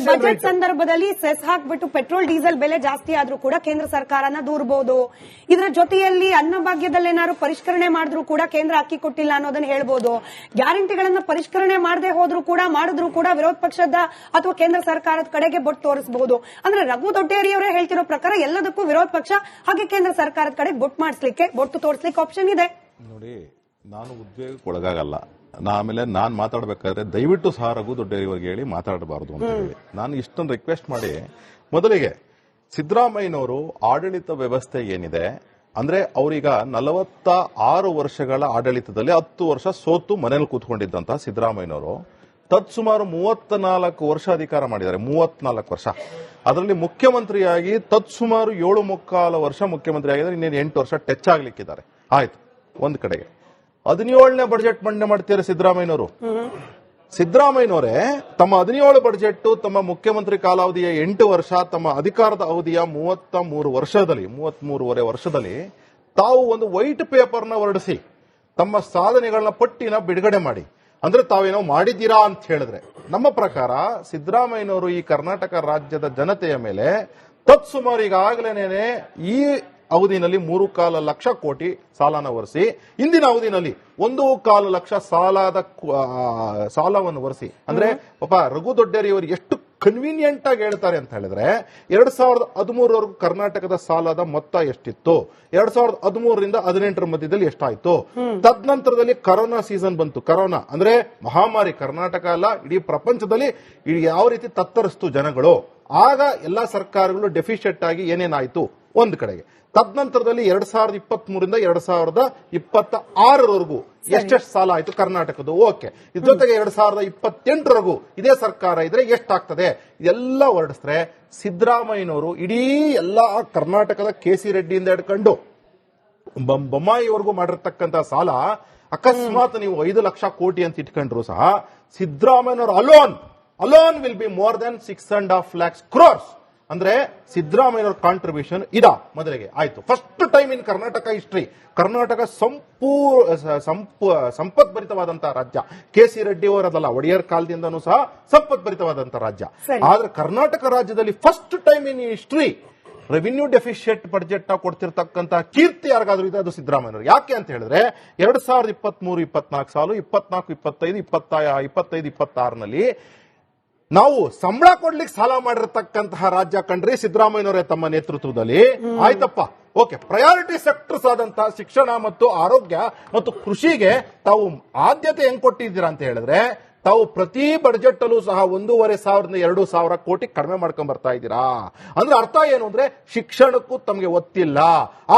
Budget ಸಂದರ್ಭದಲ್ಲಿ cess ಹಾಕ್ಬಿಟ್ಟು petrol diesel ಬೆಲೆ ಜಾಸ್ತಿ ಆದ್ರೂ ಕೂಡ ಕೇಂದ್ರ ಸರ್ಕಾರನ ದೂರಬಹುದು. ಇದರ ಜೊತೆಯಲ್ಲಿ ಅನ್ನಭಾಗ್ಯದಲ್ಲಿ ಏನಾದ್ರು ಪರಿಷ್ಕರಣೆ ಮಾಡಿದ್ರು ಕೂಡ ಕೇಂದ್ರ ಅಕ್ಕಿ ಕೊಟ್ಟಿಲ್ಲ ಅನ್ನೋದನ್ನ ಹೇಳ್ಬೋದು. ಗ್ಯಾರಂಟಿಗಳನ್ನ ಪರಿಷ್ಕರಣೆ ಮಾಡದೆ ಹೋದ್ರೂ ಕೂಡ ಮಾಡಿದ್ರು ಕೂಡ ವಿರೋಧ ಪಕ್ಷದ ಅಥವಾ ಕೇಂದ್ರ ಸರ್ಕಾರದ ಕಡೆಗೆ ಬೊಟ್ಟು ತೋರಿಸಬಹುದು. ಅಂದ್ರೆ ರಘು ದೊಡ್ಡೇರಿಯವರೇ ಹೇಳ್ತಿರೋ ಪ್ರಕಾರ ಎಲ್ಲದಕ್ಕೂ ವಿರೋಧ ಪಕ್ಷ ಹಾಗೆ ಕೇಂದ್ರ ಸರ್ಕಾರದ ಕಡೆ ಬೊಟ್ಟು ತೋರಿಸಲಿಕ್ಕೆ ಆಪ್ಷನ್ ಇದೆ. ನೋಡಿ, ನಾನು ಉದ್ವೇಗಕ್ಕೆ ಒಳಗಾಗಲ್ಲ. ಆಮೇಲೆ ನಾನ್ ಮಾತಾಡ್ಬೇಕಾದ್ರೆ ದಯವಿಟ್ಟು ಸಹ ರಘು ದೊಡ್ಡೇರಿಯವರಿಗೆ ಹೇಳಿ ಮಾತಾಡಬಾರದು ಅಂತ ಹೇಳಿ ನಾನು ಇಷ್ಟೊಂದು ರಿಕ್ವೆಸ್ಟ್ ಮಾಡಿ, ಮೊದಲಿಗೆ ಸಿದ್ದರಾಮಯ್ಯನವರು ಆಡಳಿತ ವ್ಯವಸ್ಥೆ ಏನಿದೆ ಅಂದ್ರೆ ಅವರೀಗ 46 ವರ್ಷಗಳ ಆಡಳಿತದಲ್ಲಿ 10 ವರ್ಷ ಸೋತು ಮನೇಲಿ ಕೂತ್ಕೊಂಡಿದ್ದಂತಹ ಸಿದ್ದರಾಮಯ್ಯನವರು ತತ್ಸುಮಾರು 34 ವರ್ಷ ಅಧಿಕಾರ ಮಾಡಿದ್ದಾರೆ. 34 ವರ್ಷ. ಅದರಲ್ಲಿ ಮುಖ್ಯಮಂತ್ರಿಯಾಗಿ ತತ್ಸುಮಾರು 7.25 ವರ್ಷ ಮುಖ್ಯಮಂತ್ರಿ ಆಗಿದ್ದಾರೆ. ಇನ್ನೇನು 8 ವರ್ಷ ಟಚ್ ಆಗ್ಲಿಕ್ಕಿದ್ದಾರೆ. ಆಯ್ತು, ಒಂದ್ ಕಡೆಗೆ 17ನೇ ಬಜೆಟ್ ಮಂಡನೆ ಮಾಡ್ತಾರೆ ಸಿದ್ದರಾಮಯ್ಯನವರು. ಸಿದ್ದರಾಮಯ್ಯನವರೇ ತಮ್ಮ 17 ಬಜೆಟ್ ತಮ್ಮ ಮುಖ್ಯಮಂತ್ರಿ ಕಾಲಾವಧಿಯ 8 ವರ್ಷ, ತಮ್ಮ ಅಧಿಕಾರದ ಅವಧಿಯ 33.5 ವರ್ಷದಲ್ಲಿ ತಾವು ಒಂದು ವೈಟ್ ಪೇಪರ್ನ ಹೊರಡಿಸಿ ತಮ್ಮ ಸಾಧನೆಗಳನ್ನ ಪಟ್ಟಿನ ಬಿಡುಗಡೆ ಮಾಡಿ, ಅಂದ್ರೆ ತಾವೇನೋ ಮಾಡಿದ್ದೀರಾ ಅಂತ ಹೇಳಿದ್ರೆ, ನಮ್ಮ ಪ್ರಕಾರ ಸಿದ್ದರಾಮಯ್ಯನವರು ಈ ಕರ್ನಾಟಕ ರಾಜ್ಯದ ಜನತೆಯ ಮೇಲೆ ತತ್ಸುಮಾರು ಈಗಾಗಲೇ ಈ ಅವಧಿನಲ್ಲಿ 3.25 ಲಕ್ಷ ಕೋಟಿ ಸಾಲನ ಹೊರಿಸಿ, ಇಂದಿನ ಅವಧಿನಲ್ಲಿ 1.25 ಲಕ್ಷ ಸಾಲವನ್ನು ಹೊರಿಸಿ, ಅಂದ್ರೆ ಪಾಪ ರಘು ದೊಡ್ಡೇರಿಯವರು ಎಷ್ಟು ಕನ್ವೀನಿಯಂಟ್ ಆಗಿ ಹೇಳ್ತಾರೆ ಅಂತ ಹೇಳಿದ್ರೆ 2013ವರೆಗೂ ಕರ್ನಾಟಕದ ಸಾಲದ ಮೊತ್ತ ಎಷ್ಟಿತ್ತು, 2013ರಿಂದ 18ರ ಮಧ್ಯದಲ್ಲಿ ಎಷ್ಟಾಯ್ತು, ತದನಂತರದಲ್ಲಿ ಕರೋನಾ ಸೀಸನ್ ಬಂತು. ಕರೋನಾ ಅಂದ್ರೆ ಮಹಾಮಾರಿ, ಕರ್ನಾಟಕ ಅಲ್ಲ ಇಡೀ ಪ್ರಪಂಚದಲ್ಲಿ ಯಾವ ರೀತಿ ತತ್ತರಿಸ್ತು ಜನಗಳು, ಆಗ ಎಲ್ಲಾ ಸರ್ಕಾರಗಳು ಡೆಫಿಷಿಯಟ್ ಆಗಿ ಏನೇನಾಯ್ತು ಒಂದ್ ಕಡೆಗೆ. ತದನಂತರದಲ್ಲಿ 2023ರಿಂದ 2026ರವರೆಗೂ ಎಷ್ಟೆಷ್ಟು ಸಾಲ ಆಯ್ತು ಕರ್ನಾಟಕದ್ದು, ಓಕೆ. ಇದ್ರ ಜೊತೆಗೆ 2028ರವರೆಗೂ ಇದೇ ಸರ್ಕಾರ ಇದ್ರೆ ಎಷ್ಟಾಗ್ತದೆ ಇದೆಲ್ಲ ಹೊರಡಿಸಿದ್ರೆ ಸಿದ್ದರಾಮಯ್ಯನವರು ಇಡೀ ಎಲ್ಲಾ ಕರ್ನಾಟಕದ ಕೆ.ಸಿ. ರೆಡ್ಡಿಯಿಂದ ಹಿಡ್ಕೊಂಡು ಬೊಮ್ಮಾಯಿವರೆಗೂ ಮಾಡಿರ್ತಕ್ಕಂಥ ಸಾಲ ಅಕಸ್ಮಾತ್ ನೀವು 5 ಲಕ್ಷ ಕೋಟಿ ಅಂತ ಇಟ್ಕೊಂಡ್ರು ಸಹ ಸಿದ್ದರಾಮಯ್ಯನವರು alone will be more than 6.5 lakhs crores. ಅಂದ್ರೆ ಸಿದ್ದರಾಮಯ್ಯನವರ ಕಾಂಟ್ರಿಬ್ಯೂಷನ್ ಇದಾ ಮೊದಲಿಗೆ ಆಯ್ತು. First time in Karnataka history Karnataka ಸಂಪತ್ಭರಿತವಾದಂತಹ ರಾಜ್ಯ. ಕೆ.ಸಿ. ರೆಡ್ಡಿ ಅವರದಲ್ಲ, ಒಡೆಯರ್ ಕಾಲದಿಂದನೂ ಸಹ ಸಂಪತ್ಭರಿತವಾದಂತಹ ರಾಜ್ಯ. ಆದ್ರೆ ಕರ್ನಾಟಕ ರಾಜ್ಯದಲ್ಲಿ first time in history revenue deficit budget ಕೊಡ್ತಿರ್ತಕ್ಕಂತಹ ಕೀರ್ತಿ ಯಾರಿಗಾದ್ರೂ ಇದೆ ಅದು ಸಿದ್ದರಾಮಯ್ಯನವರು. ಯಾಕೆ ಅಂತ ಹೇಳಿದ್ರೆ 2023-24 ಸಾಲು, 24-25-26ನಲ್ಲಿ ನಾವು ಸಂಬಳ ಕೊಡ್ಲಿಕ್ಕೆ ಸಾಲ ಮಾಡಿರತಕ್ಕಂತಹ ರಾಜ್ಯ ಕಂಡ್ರಿ ಸಿದ್ದರಾಮಯ್ಯನವರೇ ತಮ್ಮ ನೇತೃತ್ವದಲ್ಲಿ. ಆಯ್ತಪ್ಪ, ಓಕೆ. ಪ್ರಯಾರಿಟಿ ಸೆಕ್ಟರ್ಸ್ ಆದಂತಹ ಶಿಕ್ಷಣ ಮತ್ತು ಆರೋಗ್ಯ ಮತ್ತು ಕೃಷಿಗೆ ತಾವು ಆದ್ಯತೆ ಹೆಂಗ್ ಕೊಟ್ಟಿದ್ದೀರಾ ಅಂತ ಹೇಳಿದ್ರೆ, ತಾವು ಪ್ರತಿ ಬಜೆಟ್ ಅಲ್ಲೂ ಸಹ 1,500-2,000 ಕೋಟಿ ಕಡಿಮೆ ಮಾಡ್ಕೊಂಡ್ ಬರ್ತಾ ಇದ್ದೀರಾ. ಅಂದ್ರೆ ಅರ್ಥ ಏನು ಅಂದ್ರೆ ಶಿಕ್ಷಣಕ್ಕೂ ತಮಗೆ ಒತ್ತಿಲ್ಲ,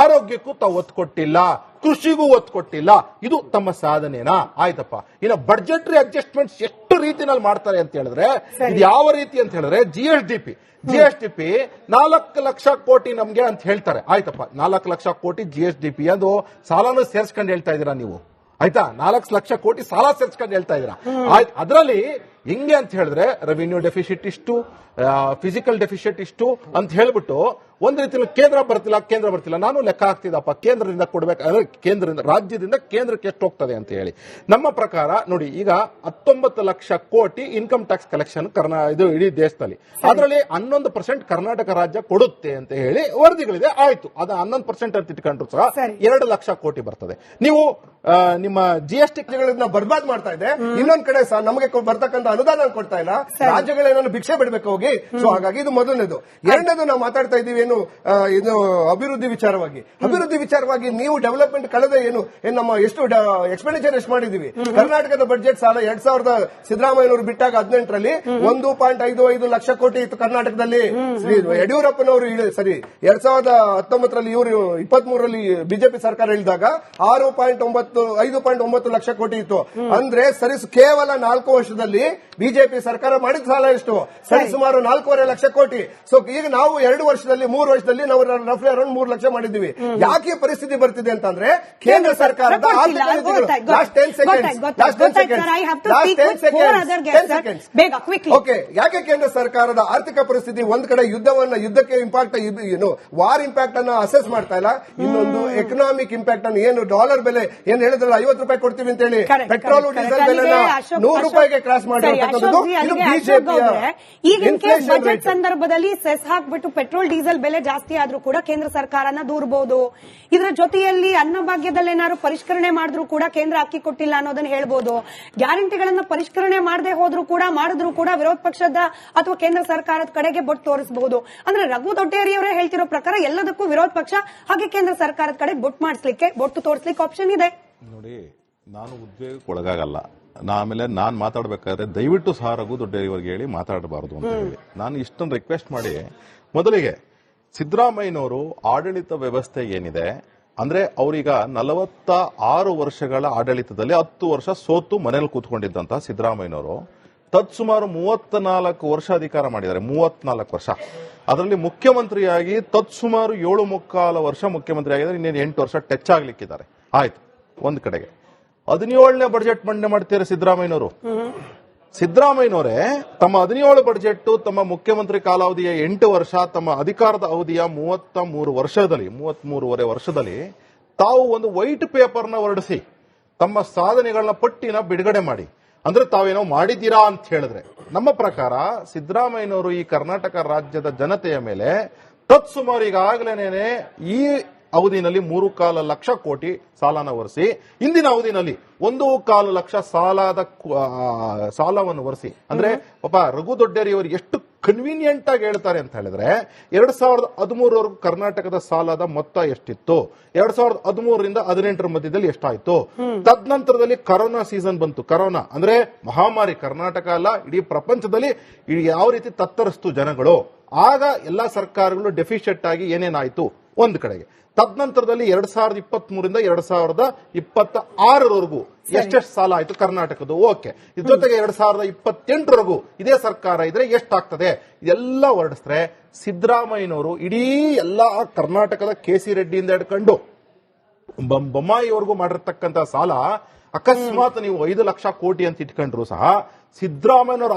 ಆರೋಗ್ಯಕ್ಕೂ ತಾವು ಒತ್ತು ಕೊಟ್ಟಿಲ್ಲ, ಕೃಷಿಗೂ ಒತ್ತು ಕೊಟ್ಟಿಲ್ಲ. ಇದು ತಮ್ಮ ಸಾಧನೆನಾ? ಆಯ್ತಪ್ಪ. ಇನ್ನು ಬಡ್ಜೆಟ್ರಿ ಅಡ್ಜಸ್ಟ್ಮೆಂಟ್ಸ್ ಎಷ್ಟು ರೀತಿನಲ್ಲಿ ಮಾಡ್ತಾರೆ ಅಂತ ಹೇಳಿದ್ರೆ, ಇದು ಯಾವ ರೀತಿ ಅಂತ ಹೇಳಿದ್ರೆ ಜಿಎಸ್ಡಿಪಿ 4 ಲಕ್ಷ ಕೋಟಿ ನಮ್ಗೆ ಅಂತ ಹೇಳ್ತಾರೆ. ಆಯ್ತಪ್ಪ, 4 ಲಕ್ಷ ಕೋಟಿ ಜಿಎಸ್ಡಿಪಿ ಅದು ಸಾಲನೂ ಸೇರ್ಸ್ಕೊಂಡು ಹೇಳ್ತಾ ಇದ್ದೀರಾ ನೀವು. ಆಯ್ತಾ, 4 ಲಕ್ಷ ಕೋಟಿ ಸಾಲ ಸೇರ್ಸ್ಕೊಂಡು ಹೇಳ್ತಾ ಇದ್ದೀರಾ. ಆಯ್ತು, ಅದರಲ್ಲಿ ಹೆಂಗೆ ಅಂತ ಹೇಳಿದ್ರೆ ರೆವಿನ್ಯೂ ಡೆಫಿಸಿಟ್ ಇಷ್ಟು, ಫಿಸಿಕಲ್ ಡೆಫಿಸಿಟ್ ಇಷ್ಟು ಅಂತ ಹೇಳ್ಬಿಟ್ಟು ಒಂದ್ ರೀತಿಯಲ್ಲಿ ಕೇಂದ್ರ ಬರ್ತಿಲ್ಲ. ನಾನು ಲೆಕ್ಕ ಹಾಕ್ತಿದ್ದಪ್ಪ, ಕೇಂದ್ರದಿಂದ ಕೊಡ್ಬೇಕು, ರಾಜ್ಯದಿಂದ ಕೇಂದ್ರಕ್ಕೆ ಎಷ್ಟು ಹೋಗ್ತದೆ ಅಂತ ಹೇಳಿ. ನಮ್ಮ ಪ್ರಕಾರ ನೋಡಿ, ಈಗ 19 ಲಕ್ಷ ಕೋಟಿ ಇನ್ಕಮ್ ಟ್ಯಾಕ್ಸ್ ಕಲೆಕ್ಷನ್ ಇದು ಇಡೀ ದೇಶದಲ್ಲಿ, ಅದರಲ್ಲಿ 11% ಕರ್ನಾಟಕ ರಾಜ್ಯ ಕೊಡುತ್ತೆ ಅಂತ ಹೇಳಿ ವರದಿಗಳಿದೆ. ಆಯ್ತು, ಅದು 11% ಅಂತ ಇಟ್ಕೊಂಡ್ರು ಸಹ 2 ಲಕ್ಷ ಕೋಟಿ ಬರ್ತದೆ. ನೀವು ನಿಮ್ಮ ಜಿಎಸ್ಟಿ ಬರ್ಬಾದ್ ಮಾಡ್ತಾ ಇದೆ. ಇನ್ನೊಂದ್ ಕಡೆ ಸಹ ನಮಗೆ ಬರ್ತಕ್ಕಂಥ ಅನುದಾನ ಕೊಡ್ತಾ ಇಲ್ಲ, ರಾಜ್ಯಗಳೇನೋ ಭಿಕ್ಷೆ ಬಿಡಬೇಕು ಹೋಗಿ. ಸೊ ಹಾಗಾಗಿ ಇದು ಮೊದಲನೇದು. ಎರಡನೇದು, ನಾವು ಮಾತಾಡ್ತಾ ಇದೀವಿ ಏನು ಇದು ಅಭಿವೃದ್ಧಿ ವಿಚಾರವಾಗಿ ನೀವು ಡೆವಲಪ್ಮೆಂಟ್ ಕಳೆದ ಏನು ನಮ್ಮ ಎಷ್ಟು ಎಕ್ಸ್ಪೆಂಡಿಚರ್ ಎಷ್ಟು ಮಾಡಿದೀವಿ. ಕರ್ನಾಟಕದ ಬಡ್ಜೆಟ್ ಸಾಲ 2000 ಸಿದ್ದರಾಮಯ್ಯನವರು ಬಿಟ್ಟಾಗ 18ರಲ್ಲಿ 1.55 ಲಕ್ಷ ಕೋಟಿ ಇತ್ತು ಕರ್ನಾಟಕದಲ್ಲಿ. ಯಡಿಯೂರಪ್ಪನವರು 2019ರಲ್ಲಿ ಇವರು 23ರಲ್ಲಿ ಬಿಜೆಪಿ ಸರ್ಕಾರ ಇಳಿದಾಗ 5.9 ಲಕ್ಷ ಕೋಟಿ ಇತ್ತು. ಅಂದ್ರೆ ಕೇವಲ 4 ವರ್ಷದಲ್ಲಿ ಬಿಜೆಪಿ ಸರ್ಕಾರ ಮಾಡಿದ ಸಾಲ ಎಷ್ಟು? ಸರಿಸುಮಾರು 4.5 ಲಕ್ಷ ಕೋಟಿ. ಸೊ ಈಗ ನಾವು 2 ವರ್ಷದಲ್ಲಿ 3 ವರ್ಷದಲ್ಲಿ ನಾವು ರಫ್ಲಿ ಅರೌಂಡ್ 3 ಲಕ್ಷ ಮಾಡಿದ್ವಿ. ಯಾಕೆ ಪರಿಸ್ಥಿತಿ ಬರ್ತಿದೆ ಅಂತಂದ್ರೆ ಕೇಂದ್ರ ಸರ್ಕಾರದ ಆರ್ಥಿಕ ಯಾಕೆ ಕೇಂದ್ರ ಸರ್ಕಾರದ ಆರ್ಥಿಕ ಪರಿಸ್ಥಿತಿ ಒಂದ್ ಕಡೆ ಯುದ್ಧಕ್ಕೆ ಇಂಪ್ಯಾಕ್ಟ್ ವಾರ್ ಇಂಪ್ಯಾಕ್ಟ್ ಅನ್ನ ಅಸೆಸ್ ಮಾಡ್ತಾ ಇಲ್ಲ, ಇನ್ನೊಂದು ಎಕನಾಮಿಕ್ ಇಂಪ್ಯಾಕ್ಟ್ ಅನ್ನು ಏನು ಡಾಲರ್ ಬೆಲೆ ಏನ್ ಹೇಳಿದ್ರಲ್ಲ 50 ರೂಪಾಯಿ ಕೊಡ್ತೀವಿ ಅಂತ ಹೇಳಿ ಪೆಟ್ರೋಲ್ ಡೀಸೆಲ್ ಬೆಲೆನ 100 ರೂಪಾಯಿಗೆ ಕ್ರಾಸ್ ಮಾಡಿರ್ತಕ್ಕಂಥದ್ದು ಇದು ಬಿಜೆಪಿಯ ಬಜೆಟ್ ಸಂದರ್ಭದಲ್ಲಿ ಸೆಸ್ ಹಾಕ್ಬಿಟ್ಟು ಪೆಟ್ರೋಲ್ ಡೀಸೆಲ್ ಬೆಲೆ ಜಾಸ್ತಿ ಆದ್ರೂ ಕೂಡ ಕೇಂದ್ರ ಸರ್ಕಾರನ ದೂರಬಹುದು. ಇದರ ಜೊತೆಯಲ್ಲಿ ಅನ್ನಭಾಗ್ಯದಲ್ಲಿ ಏನಾದ್ರು ಪರಿಷ್ಕರಣೆ ಮಾಡಿದ್ರು ಕೂಡ ಕೇಂದ್ರ ಅಕ್ಕಿ ಕೊಟ್ಟಿಲ್ಲ ಅನ್ನೋದನ್ನ ಹೇಳ್ಬೋದು. ಗ್ಯಾರಂಟಿಗಳನ್ನ ಪರಿಷ್ಕರಣೆ ಮಾಡದೆ ಹೋದ್ರೂ ಕೂಡ ಮಾಡಿದ್ರು ಕೂಡ ವಿರೋಧ ಪಕ್ಷದ ಅಥವಾ ಕೇಂದ್ರ ಸರ್ಕಾರದ ಕಡೆಗೆ ಬೊಟ್ಟು ತೋರಿಸಬಹುದು. ಅಂದ್ರೆ ರಘು ದೊಡ್ಡೇರಿಯವರೇ ಹೇಳ್ತಿರೋ ಪ್ರಕಾರ ಎಲ್ಲದಕ್ಕೂ ವಿರೋಧ ಪಕ್ಷ ಹಾಗೆ ಕೇಂದ್ರ ಸರ್ಕಾರದ ಕಡೆ ಬೊಟ್ಟು ತೋರಿಸಲಿಕ್ಕೆ ಆಪ್ಷನ್ ಇದೆ. ನೋಡಿ, ನಾನು ಉದ್ವೇಗಕ್ಕೆ ಒಳಗಾಗಲ್ಲ. ಆಮೇಲೆ ನಾನು ಮಾತಾಡಬೇಕಾದ್ರೆ ದಯವಿಟ್ಟು ಸಹ ರಘು ದೊಡ್ಡೇರಿಯವರಿಗೆ ಹೇಳಿ ಮಾತಾಡಬಾರದು ಅಂತ ಹೇಳಿ ನಾನು ಇಷ್ಟೊಂದು ರಿಕ್ವೆಸ್ಟ್ ಮಾಡಿ, ಮೊದಲಿಗೆ ಸಿದ್ದರಾಮಯ್ಯನವರು ಆಡಳಿತ ವ್ಯವಸ್ಥೆ ಏನಿದೆ ಅಂದ್ರೆ ಅವರೀಗ 46 ವರ್ಷಗಳ ಆಡಳಿತದಲ್ಲಿ 10 ವರ್ಷ ಸೋತು ಮನೇಲಿ ಕೂತ್ಕೊಂಡಿದ್ದಂತ ಸಿದ್ದರಾಮಯ್ಯನವರು ತತ್ಸುಮಾರು 34 ವರ್ಷ ಅಧಿಕಾರ ಮಾಡಿದ್ದಾರೆ. 34 ವರ್ಷ. ಅದರಲ್ಲಿ ಮುಖ್ಯಮಂತ್ರಿಯಾಗಿ ತತ್ಸುಮಾರು 7.25 ವರ್ಷ ಮುಖ್ಯಮಂತ್ರಿ ಆಗಿದ್ದಾರೆ. ಇನ್ನೇನು 8 ವರ್ಷ ಟಚ್ ಆಗ್ಲಿಕ್ಕಿದ್ದಾರೆ. ಆಯ್ತು, ಒಂದ್ ಕಡೆಗೆ 17ನೇ ಬಜೆಟ್ ಮಂಡನೆ ಮಾಡ್ತಾರೆ ಸಿದ್ದರಾಮಯ್ಯನವರು. ಸಿದ್ದರಾಮಯ್ಯನವರೇ ತಮ್ಮ 17 ಬಜೆಟ್ ತಮ್ಮ ಮುಖ್ಯಮಂತ್ರಿ ಕಾಲಾವಧಿಯ 8 ವರ್ಷ, ತಮ್ಮ ಅಧಿಕಾರದ ಅವಧಿಯ 33.5 ವರ್ಷದಲ್ಲಿ ತಾವು ಒಂದು ವೈಟ್ ಪೇಪರ್ನ ಹೊರಡಿಸಿ ತಮ್ಮ ಸಾಧನೆಗಳನ್ನ ಪಟ್ಟಿನ ಬಿಡುಗಡೆ ಮಾಡಿ, ಅಂದ್ರೆ ತಾವೇನೋ ಮಾಡಿದ್ದೀರಾ ಅಂತ ಹೇಳಿದ್ರೆ, ನಮ್ಮ ಪ್ರಕಾರ ಸಿದ್ದರಾಮಯ್ಯನವರು ಈ ಕರ್ನಾಟಕ ರಾಜ್ಯದ ಜನತೆಯ ಮೇಲೆ ತತ್ಸುಮಾರು ಈಗಾಗಲೇ ಈ ಅವಧಿನಲ್ಲಿ 3.25 ಲಕ್ಷ ಕೋಟಿ ಸಾಲನ ಹೊರಿಸಿ, ಇಂದಿನ ಅವಧಿನಲ್ಲಿ 1.25 ಲಕ್ಷ ಸಾಲವನ್ನು ಹೊರಿಸಿ, ಅಂದ್ರೆ ಪಾಪ ರಘು ದೊಡ್ಡೇರಿಯವರು ಎಷ್ಟು ಕನ್ವೀನಿಯಂಟ್ ಆಗಿ ಹೇಳ್ತಾರೆ ಅಂತ ಹೇಳಿದ್ರೆ 2013 ಕರ್ನಾಟಕದ ಸಾಲದ ಮೊತ್ತ ಎಷ್ಟಿತ್ತು, 2013ರಿಂದ 18 ಮಧ್ಯದಲ್ಲಿ ಎಷ್ಟಾಯ್ತು, ತದನಂತರದಲ್ಲಿ ಕರೋನಾ ಸೀಸನ್ ಬಂತು. ಕರೋನಾ ಅಂದ್ರೆ ಮಹಾಮಾರಿ, ಕರ್ನಾಟಕ ಅಲ್ಲ ಇಡೀ ಪ್ರಪಂಚದಲ್ಲಿ ಯಾವ ರೀತಿ ತತ್ತರಿಸ್ತು ಜನಗಳು, ಆಗ ಎಲ್ಲಾ ಸರ್ಕಾರಗಳು ಡೆಫಿಷಿಯಟ್ ಆಗಿ ಏನೇನಾಯ್ತು ಒಂದ್ ಕಡೆಗೆ. ತದನಂತರದಲ್ಲಿ 2023ರಿಂದ 2026 ಎಷ್ಟೆಷ್ಟು ಸಾಲ ಆಯ್ತು ಕರ್ನಾಟಕದ್ದು, ಓಕೆ. ಇದ್ರ ಜೊತೆಗೆ 2028 ಇದೇ ಸರ್ಕಾರ ಇದ್ರೆ ಎಷ್ಟಾಗ್ತದೆ ಇದೆಲ್ಲ ಹೊರಡಿಸಿದ್ರೆ ಸಿದ್ದರಾಮಯ್ಯನವರು ಇಡೀ ಎಲ್ಲಾ ಕರ್ನಾಟಕದ ಕೆ.ಸಿ. ರೆಡ್ಡಿಯಿಂದ ಹಿಡ್ಕೊಂಡು ಬೊಮ್ಮಾಯಿವರೆಗೂ ಮಾಡಿರ್ತಕ್ಕಂಥ ಸಾಲ ಅಕಸ್ಮಾತ್ ನೀವು 5 ಲಕ್ಷ ಕೋಟಿ ಅಂತ ಇಟ್ಕೊಂಡ್ರು ಸಹ ಸಿದ್ದರಾಮಯ್ಯನವರು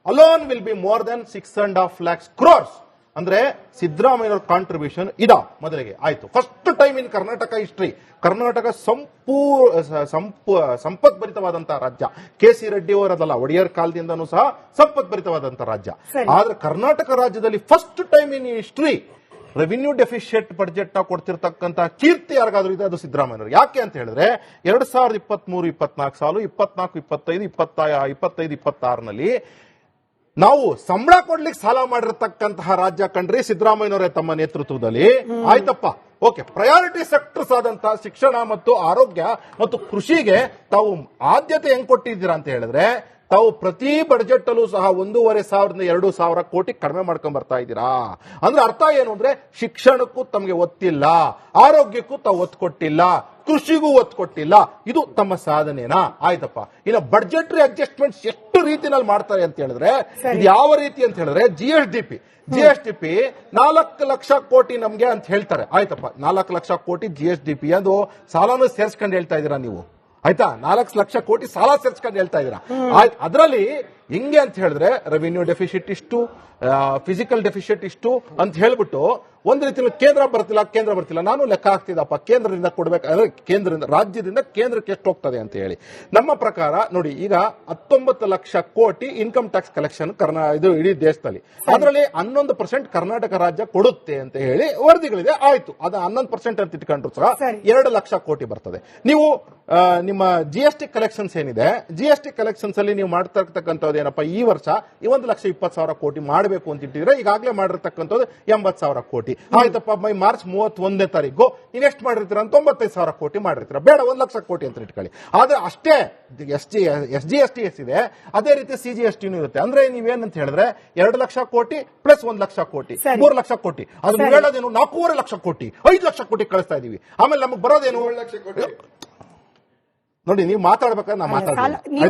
alone will be more than 6.5 lakhs crores. ಅಂದ್ರೆ ಸಿದ್ದರಾಮಯ್ಯನವರ ಕಾಂಟ್ರಿಬ್ಯೂಷನ್ ಇದ ಮೊದಲಿಗೆ ಆಯ್ತು. First time in Karnataka history Karnataka ಸಂಪತ್ಭರಿತವಾದಂತಹ ರಾಜ್ಯ. ಕೆ.ಸಿ. ರೆಡ್ಡಿ ಅವರದಲ್ಲ, ಒಡೆಯರ್ ಕಾಲದಿಂದನೂ ಸಹ ಸಂಪತ್ಭರಿತವಾದಂತಹ ರಾಜ್ಯ. ಆದ್ರೆ ಕರ್ನಾಟಕ ರಾಜ್ಯದಲ್ಲಿ first time in history revenue deficit budget ಕೊಡ್ತಿರ್ತಕ್ಕಂತಹ ಕೀರ್ತಿ ಯಾರಿಗಾದ್ರೂ ಇದೆ ಅದು ಸಿದ್ದರಾಮಯ್ಯನವರು. ಯಾಕೆ ಅಂತ ಹೇಳಿದ್ರೆ 2023-24 ಸಾಲು 24-25-26ನಲ್ಲಿ ನಾವು ಸಂಬಳ ಕೊಡ್ಲಿಕ್ಕೆ ಸಾಲ ಮಾಡಿರ್ತಕ್ಕಂತಹ ರಾಜ್ಯ ಕಂಡ್ರಿ ಸಿದ್ದರಾಮಯ್ಯನವರೇ ತಮ್ಮ ನೇತೃತ್ವದಲ್ಲಿ. ಆಯ್ತಪ್ಪ, ಓಕೆ. ಪ್ರಯಾರಿಟಿ ಸೆಕ್ಟರ್ಸ್ ಆದಂತಹ ಶಿಕ್ಷಣ ಮತ್ತು ಆರೋಗ್ಯ ಮತ್ತು ಕೃಷಿಗೆ ತಾವು ಆದ್ಯತೆ ಹೆಂಗ್ ಕೊಟ್ಟಿದ್ದೀರಾ ಅಂತ ಹೇಳಿದ್ರೆ ತಾವು ಪ್ರತಿ ಬಜೆಟ್ ಅಲ್ಲೂ ಸಹ 1,500-2,000 ಕೋಟಿ ಕಡಿಮೆ ಮಾಡ್ಕೊಂಡ್ ಬರ್ತಾ ಇದ್ದೀರಾ. ಅಂದ್ರೆ ಅರ್ಥ ಏನು ಅಂದ್ರೆ ಶಿಕ್ಷಣಕ್ಕೂ ತಮಗೆ ಒತ್ತಿಲ್ಲ, ಆರೋಗ್ಯಕ್ಕೂ ತಾವು ಒತ್ತು ಕೊಟ್ಟಿಲ್ಲ, ಕೃಷಿಗೂ ಒತ್ತು ಕೊಟ್ಟಿಲ್ಲ. ಇದು ತಮ್ಮ ಸಾಧನೆನಾ? ಆಯ್ತಪ್ಪ. ಇನ್ನು ಬಡ್ಜೆಟ್ರಿ ಅಡ್ಜಸ್ಟ್ಮೆಂಟ್ಸ್ ಎಷ್ಟು ರೀತಿನಲ್ಲಿ ಮಾಡ್ತಾರೆ ಅಂತ ಹೇಳಿದ್ರೆ ಇದು ಯಾವ ರೀತಿ ಅಂತ ಹೇಳಿದ್ರೆ ಜಿಎಸ್ಡಿಪಿ 4 ಲಕ್ಷ ಕೋಟಿ ನಮ್ಗೆ ಅಂತ ಹೇಳ್ತಾರೆ. ಆಯ್ತಪ್ಪ, 4 ಲಕ್ಷ ಕೋಟಿ ಜಿಎಸ್ಡಿಪಿ ಅದು ಸಾಲನೂ ಸೇರ್ಸ್ಕೊಂಡು ಹೇಳ್ತಾ ಇದ್ದೀರಾ ನೀವು. ಆಯ್ತಾ, 4 ಲಕ್ಷ ಕೋಟಿ ಸಾಲ ಸೇರ್ಸ್ಕೊಂಡು ಹೇಳ್ತಾ ಇದ್ದೀರಾ. ಆಯ್ತು, ಅದರಲ್ಲಿ ಹೆಂಗೆ ಅಂತ ಹೇಳಿದ್ರೆ ರೆವಿನ್ಯೂ ಡೆಫಿಸಿಟ್ ಇಷ್ಟು, ಫಿಸಿಕಲ್ ಡೆಫಿಸಿಟ್ ಇಷ್ಟು ಅಂತ ಹೇಳ್ಬಿಟ್ಟು ಒಂದ್ ರೀತಿಯಲ್ಲಿ ಕೇಂದ್ರ ಬರ್ತಿಲ್ಲ. ನಾನು ಲೆಕ್ಕ ಹಾಕ್ತಿದ್ದಪ್ಪ, ಕೇಂದ್ರದಿಂದ ಕೊಡ್ಬೇಕು, ರಾಜ್ಯದಿಂದ ಕೇಂದ್ರಕ್ಕೆ ಎಷ್ಟು ಹೋಗ್ತದೆ ಅಂತ ಹೇಳಿ. ನಮ್ಮ ಪ್ರಕಾರ ನೋಡಿ, ಈಗ 19 ಲಕ್ಷ ಕೋಟಿ ಇನ್ಕಮ್ ಟ್ಯಾಕ್ಸ್ ಕಲೆಕ್ಷನ್ ಇದು ಇಡೀ ದೇಶದಲ್ಲಿ, ಅದರಲ್ಲಿ 11% ಕರ್ನಾಟಕ ರಾಜ್ಯ ಕೊಡುತ್ತೆ ಅಂತ ಹೇಳಿ ವರದಿಗಳಿದೆ. ಆಯ್ತು, ಅದು 11% ಅಂತ ಇಟ್ಕೊಂಡ್ರು ಸಹ 2 ಲಕ್ಷ ಕೋಟಿ ಬರ್ತದೆ. ನೀವು ನಿಮ್ಮ ಜಿಎಸ್ಟಿ ಕಲೆಕ್ಷನ್ಸ್ ಏನಿದೆ, ಜಿಎಸ್ಟಿ ಕಲೆಕ್ಷನ್ಸ್ ಅಲ್ಲಿ ನೀವು ಮಾಡ್ತಾ ಇರ್ತಕ್ಕಂಥದ್ದು ಏನಪ್ಪ, ಈ ವರ್ಷ 1,20,000 ಕೋಟಿ ಮಾಡಬೇಕು ಅಂತ ಇಟ್ಟಿದ್ರೆ ಈಗಾಗಲೇ ಮಾಡಿರ್ತಕ್ಕಂಥದ್ದು 80,000 ಕೋಟಿ. ಆಯ್ತಪ್ಪ, ಮಾರ್ಚ್ 31ನೇ ತಾರೀಕು ಇನ್ನೆಷ್ಟು ಮಾಡಿರ್ತೀರ ಅಂತ 95,000 ಕೋಟಿ ಮಾಡಿರ್ತೀರ. ಬೇಡ, 1 ಲಕ್ಷ ಕೋಟಿ ಅಂತ ಇಟ್ಕೊಳ್ಳಿ. ಆದ್ರೆ ಅಷ್ಟೇ ಎಸ್ ಇದೆ, ಅದೇ ರೀತಿ ಸಿಜಿಎಸ್ಟಿನೂ ಇರುತ್ತೆ. ಅಂದ್ರೆ ನೀವೇನಂತ ಹೇಳಿದ್ರೆ 2 ಲಕ್ಷ ಕೋಟಿ ಪ್ಲಸ್ 1 ಲಕ್ಷ ಕೋಟಿ 3 ಲಕ್ಷ ಕೋಟಿ. ಅದು ಹೇಳೋದೇನು 4.5 ಲಕ್ಷ ಕೋಟಿ 5 ಲಕ್ಷ ಕೋಟಿ ಕಳಿಸ್ತಾ ಇದೀವಿ. ಆಮೇಲೆ ನಮಗೆ ಬರೋದೇನು 1 ಲಕ್ಷ ಕೋಟಿ. ನೋಡಿ, ನೀವು ಮಾತಾಡ್ಬೇಕಾದ್ರೆ ನಾ ಮಾತಾಡ್ತೀನಿ.